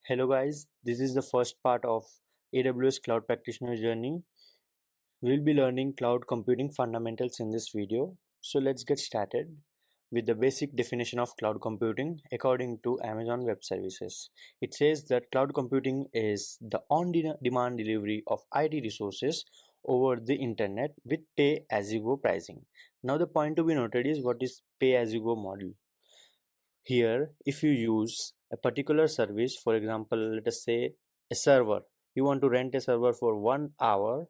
Hello guys, this is the first part of AWS Cloud Practitioner journey. We'll be learning cloud computing fundamentals in this video. So let's get started with the basic definition of cloud computing according to Amazon Web Services. It says that cloud computing is the on-demand delivery of IT resources over the internet with pay-as-you-go pricing. Now the point to be noted is what is pay-as-you-go model. Here, if you use a particular service, for example, let us say a server, you want to rent a server for 1 hour,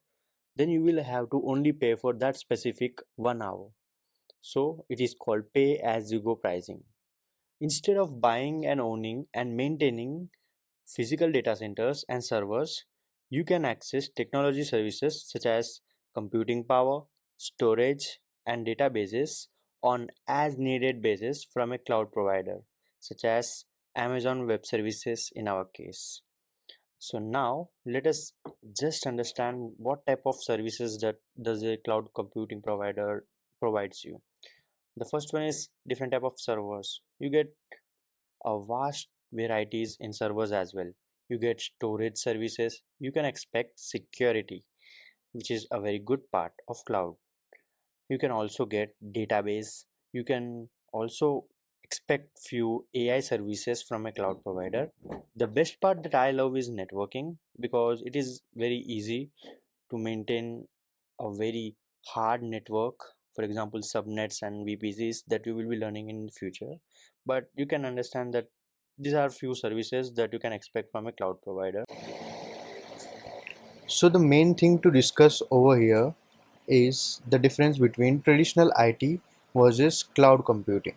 then you will have to only pay for that specific 1 hour. So it is called pay as you go pricing. Instead of buying and owning and maintaining physical data centers and servers, you can access technology services such as computing power, storage, and databases on as needed basis from a cloud provider such as Amazon Web Services in our case. So now let us just understand what type of services that does a cloud computing provider provides you. The first one is different type of servers. You get a vast varieties in servers as well. You get storage services. You can expect security, which is a very good part of cloud. You can also get database. You can also expect few AI services from a cloud provider. The best part that I love is networking because it is very easy to maintain a very hard network, for example subnets and VPCs that you will be learning in the future. But you can understand that these are few services that you can expect from a cloud provider. So the main thing to discuss over here is the difference between traditional IT versus cloud computing.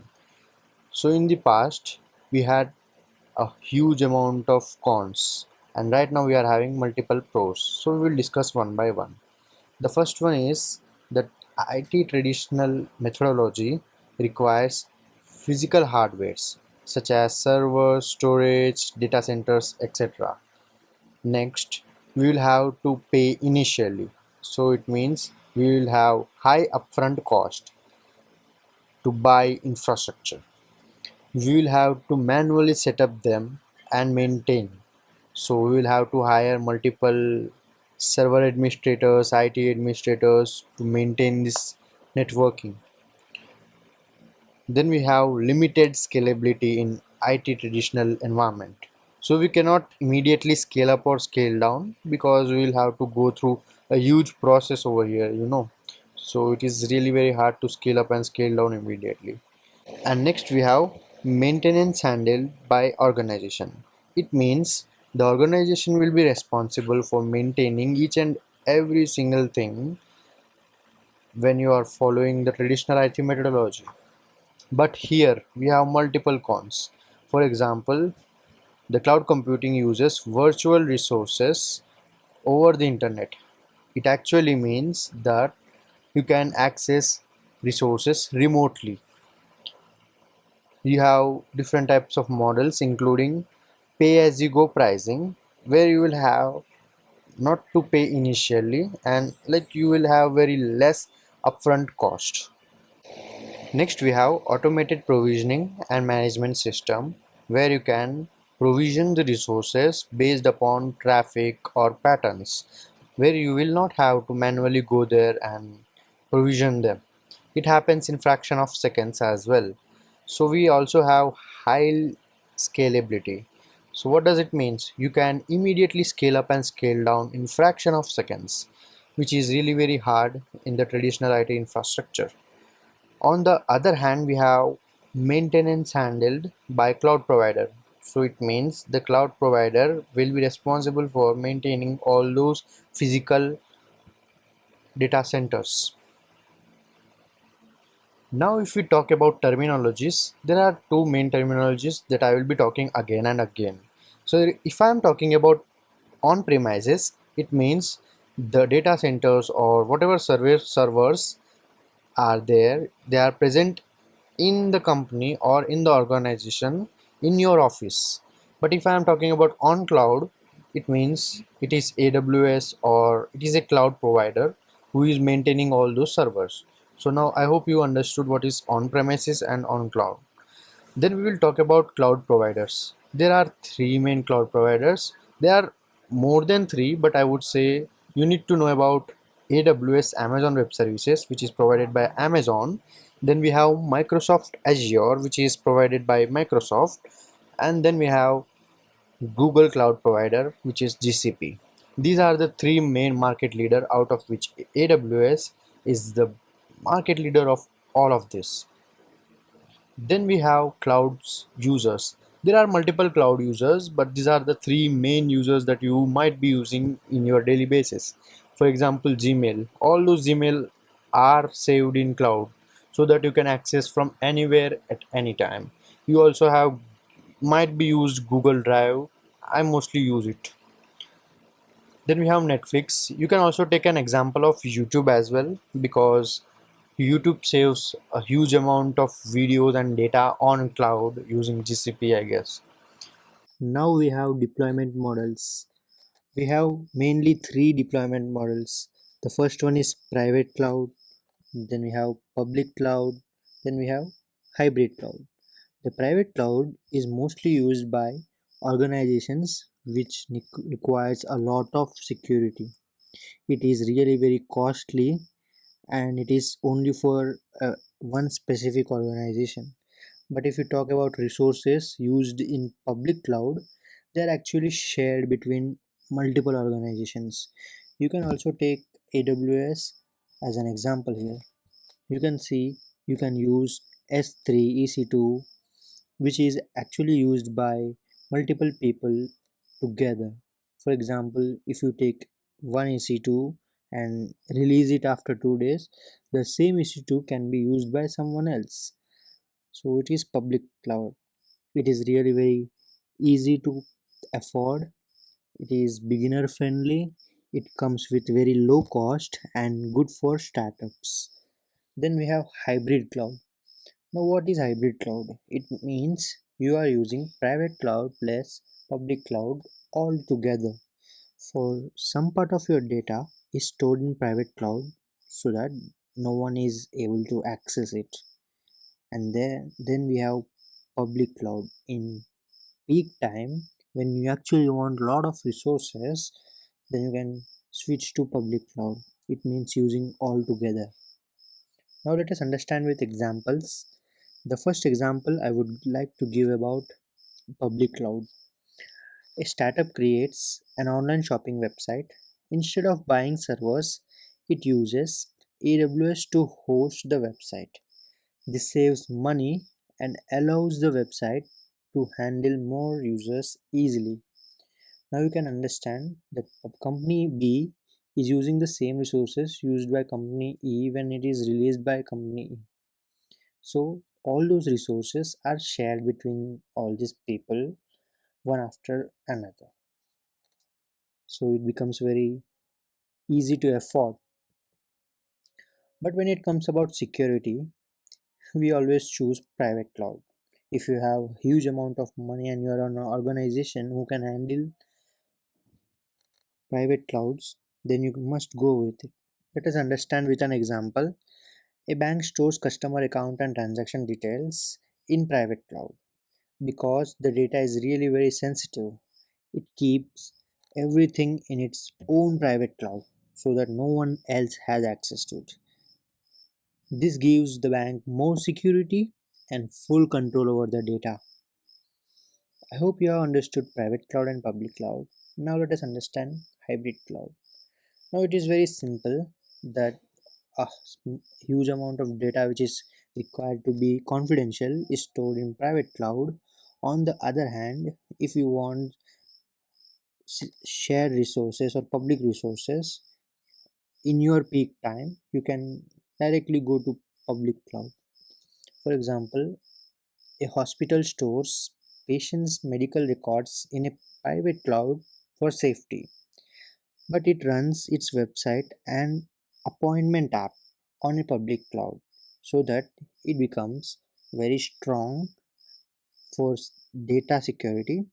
So in the past we had a huge amount of cons, and right now we are having multiple pros. So we will discuss one by one. The first one is that IT traditional methodology requires physical hardwares such as servers, storage, data centers, etc. Next, we will have to pay initially. So it means we will have high upfront cost to buy infrastructure. We will have to manually set up them and maintain. So we will have to hire multiple server administrators, IT administrators to maintain this networking. Then we have limited scalability in IT traditional environment. So we cannot immediately scale up or scale down because we will have to go through a huge process over here. So it is really very hard to scale up and scale down immediately. And next we have maintenance handled by organization. It means the organization will be responsible for maintaining each and every single thing when you are following the traditional IT methodology. But here we have multiple cons. For example, the cloud computing uses virtual resources over the internet. It actually means that you can access resources remotely. You have different types of models including pay as you go pricing, where you will have not to pay initially and like you will have very less upfront cost. Next we have automated provisioning and management system, where you can provision the resources based upon traffic or patterns, where you will not have to manually go there and provision them. It happens in fraction of seconds as well. So we also have high scalability. So what does it means? You can immediately scale up and scale down in fraction of seconds, which is really very hard in the traditional IT infrastructure. On the other hand, we have maintenance handled by cloud provider. So it means the cloud provider will be responsible for maintaining all those physical data centers. Now, if we talk about terminologies, there are two main terminologies that I will be talking again and again. So if I am talking about on premises, it means the data centers or whatever servers are there, they are present in the company or in the organization in your office. But if I am talking about on cloud, it means it is AWS or it is a cloud provider who is maintaining all those servers. So now I hope you understood what is on premises and on cloud. Then we will talk about cloud providers. There are three main cloud providers. There are more than three, but I would say you need to know about AWS Amazon Web Services, which is provided by Amazon. Then we have Microsoft Azure, which is provided by Microsoft. And then we have Google Cloud Provider, which is GCP. These are the three main market leader, out of which AWS is the market leader of all of this. Then we have clouds users. There are multiple cloud users, but these are the three main users that you might be using in your daily basis. For example, Gmail. All those Gmail are saved in cloud so that you can access from anywhere at any time. You also have might be used Google Drive. I mostly use it. Then we have Netflix. You can also take an example of YouTube as well, because YouTube saves a huge amount of videos and data on cloud using GCP, I guess. Now we have deployment models. We have mainly three deployment models. The first one is private cloud, then we have public cloud, then we have hybrid cloud. The private cloud is mostly used by organizations which requires a lot of security. It is really very costly and it is only for one specific organization. But if you talk about resources used in public cloud, they are actually shared between multiple organizations. You can also take AWS as an example here. You can see you can use S3 EC2, which is actually used by multiple people together. For example, if you take one EC2 and release it after 2 days, the same EC2 can be used by someone else. So it is public cloud. It is really very easy to afford. It is beginner friendly. It comes with very low cost and good for startups. Then we have hybrid cloud. Now, what is hybrid cloud? It means you are using private cloud plus public cloud all together. For some part of your data is stored in private cloud so that no one is able to access it. And then we have public cloud. In peak time, when you actually want a lot of resources, then you can switch to public cloud. It means using all together. Now let us understand with examples. The first example I would like to give about public cloud. A startup creates an online shopping website. Instead of buying servers, it uses AWS to host the website. This saves money and allows the website to handle more users easily. Now you can understand that company B is using the same resources used by company E when it is released by company E. So all those resources are shared between all these people one after another. So it becomes very easy to afford. But when it comes about security, we always choose private cloud. If you have huge amount of money and you are an organization who can handle private clouds, then you must go with it. Let us understand with an example. A bank stores customer account and transaction details in private cloud because the data is really very sensitive. It keeps everything in its own private cloud so that no one else has access to it. This gives the bank more security and full control over the data. I hope you have understood private cloud and public cloud. Now let us understand hybrid cloud. Now it is very simple that a huge amount of data which is required to be confidential is stored in private cloud. On the other hand, if you want shared resources or public resources in your peak time, you can directly go to public cloud. For example, a hospital stores patients' medical records in a private cloud for safety, but it runs its website and appointment app on a public cloud so that it becomes very strong for data security.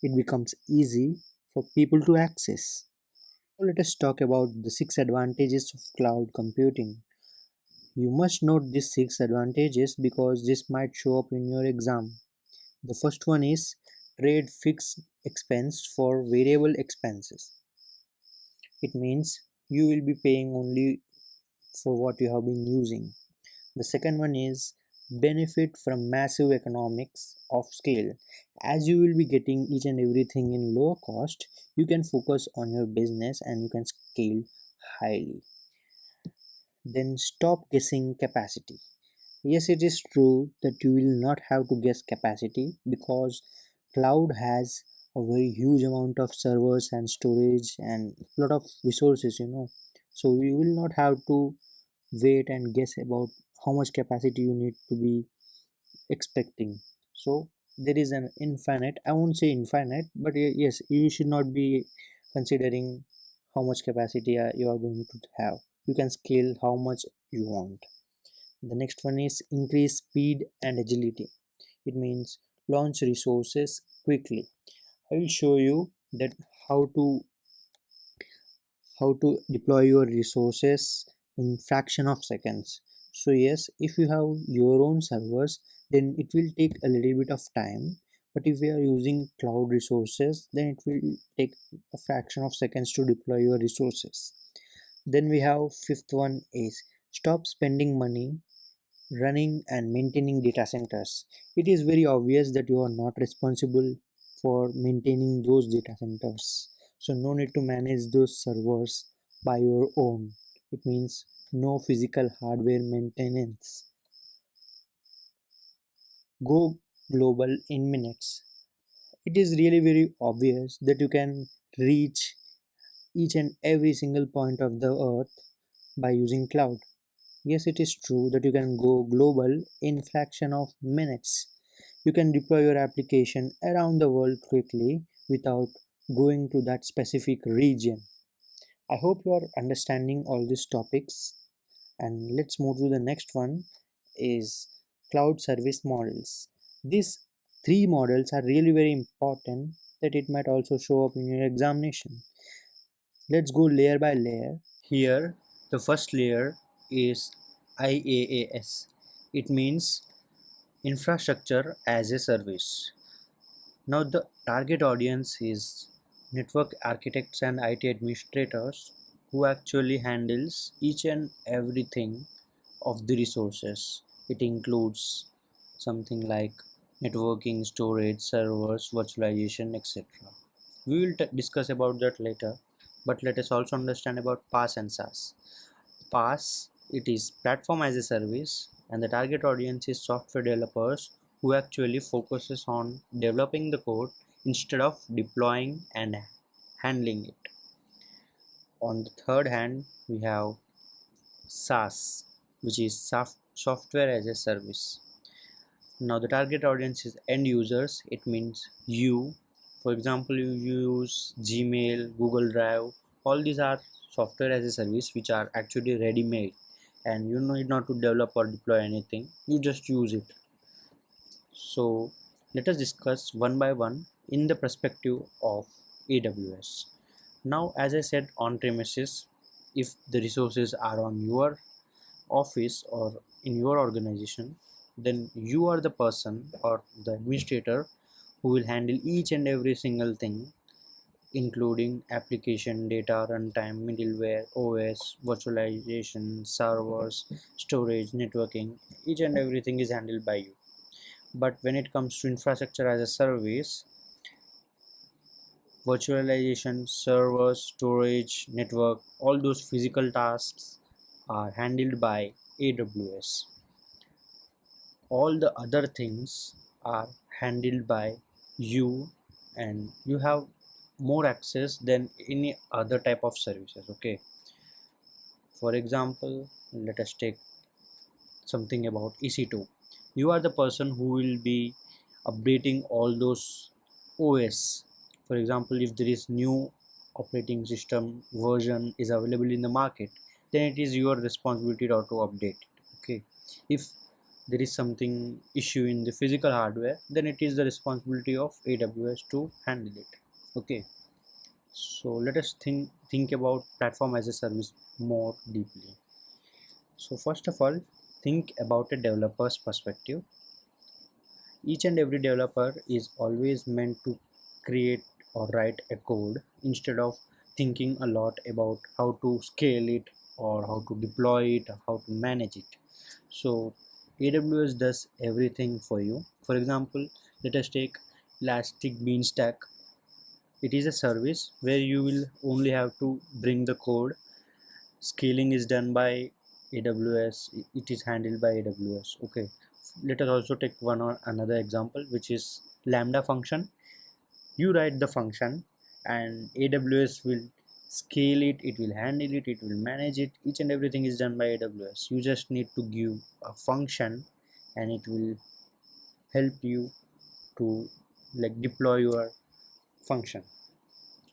It becomes easy for people to access. So let us talk about the six advantages of cloud computing. You must note these 6 advantages because this might show up in your exam. The first one is trade fixed expense for variable expenses. It means you will be paying only for what you have been using. The second one is benefit from massive economics of scale. As you will be getting each and everything in low cost, you can focus on your business and you can scale highly. Then stop guessing capacity. Yes, it is true that you will not have to guess capacity because cloud has a very huge amount of servers and storage and lot of resources. So you will not have to wait and guess about how much capacity you need to be expecting. So there is an infinite, I won't say infinite, but yes, you should not be considering how much capacity you are going to have. You can scale how much you want. The next one is increase speed and agility. It means launch resources quickly. I will show you that how to how to deploy your resources in fraction of seconds. So yes, if you have your own servers, then it will take a little bit of time, but if we are using cloud resources, then it will take a fraction of seconds to deploy your resources. Then we have fifth one is stop spending money running and maintaining data centers. It is very obvious that you are not responsible for maintaining those data centers. So no need to manage those servers by your own. It means no physical hardware maintenance. Go global in minutes. It is really very obvious that you can reach each and every single point of the earth by using cloud. Yes, it is true that you can go global in fraction of minutes. You can deploy your application around the world quickly without going to that specific region. I hope you are understanding all these topics, and let's move to the next one is cloud service models. These three models are really very important that it might also show up in your examination. Let's go layer by layer. Here, the first layer is IaaS. It means infrastructure as a service. Now, the target audience is network architects and IT administrators who actually handles each and everything of the resources. It includes something like networking, storage, servers, virtualization, etc. We will discuss about that later, but let us also understand about PaaS and SaaS. PaaS, it is platform as a service, and the target audience is software developers who actually focuses on developing the code instead of deploying and handling it. On the third hand, we have SaaS, which is software as a service. Now the target audience is end users. It means you. For example, you use Gmail, Google Drive. All these are software as a service which are actually ready made, and you need not to develop or deploy anything. You just use it. So let us discuss one by one in the perspective of AWS. Now, as I said, on premises, if the resources are on your office or in your organization, then you are the person or the administrator who will handle each and every single thing, including application, data, runtime, middleware, OS, virtualization, servers, storage, networking. Each and everything is handled by you. But when it comes to infrastructure as a service, virtualization, servers, storage, network, all those physical tasks are handled by AWS. All the other things are handled by you, and you have more access than any other type of services. Okay, for example, let us take something about EC2. You are the person who will be updating all those OS. For example, if there is new operating system version is available in the market, then it is your responsibility to update it. Okay, if there is something issue in the physical hardware, then it is the responsibility of AWS to handle it. Okay, so let us think about platform as a service more deeply. So first of all, think about a developer's perspective. Each and every developer is always meant to create or write a code instead of thinking a lot about how to scale it or how to deploy it or how to manage it. So AWS does everything for you. For example, let us take Elastic Beanstalk. It is a service where you will only have to bring the code. Scaling is done by AWS. It is handled by AWS. Okay. Let us also take one or another example, which is Lambda function. You write the function and AWS will scale it, it will handle it, it will manage it. Each and everything is done by AWS. You just need to give a function and it will help you to like deploy your function.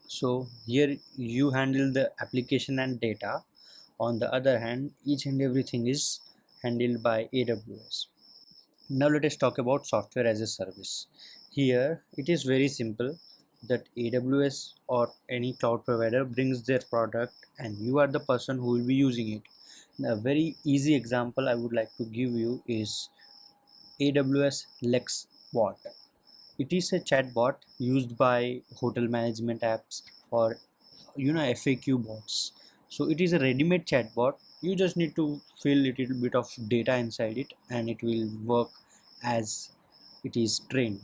So here you handle the application and data. On the other hand, each and everything is handled by AWS. Now let us talk about software as a service. Here it is very simple that AWS or any cloud provider brings their product and you are the person who will be using it. A very easy example I would like to give you is AWS Lex Bot. It is a chatbot used by hotel management apps or FAQ bots. So it is a ready-made chatbot. You just need to fill a little bit of data inside it and it will work as it is trained.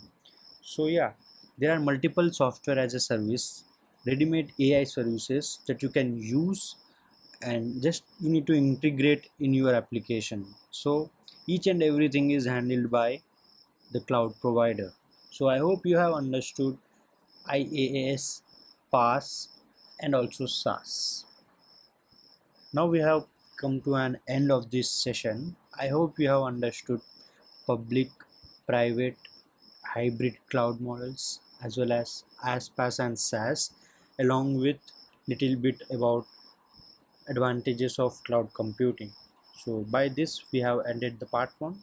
So yeah, there are multiple software as a service, ready-made AI services that you can use and just you need to integrate in your application. So each and everything is handled by the cloud provider. So I hope you have understood IaaS, PaaS, and also SaaS. Now we have come to an end of this session. I hope you have understood public, private, hybrid cloud models as well as IaaS, PaaS, and SaaS, along with little bit about advantages of cloud computing. So by this we have ended the part 1.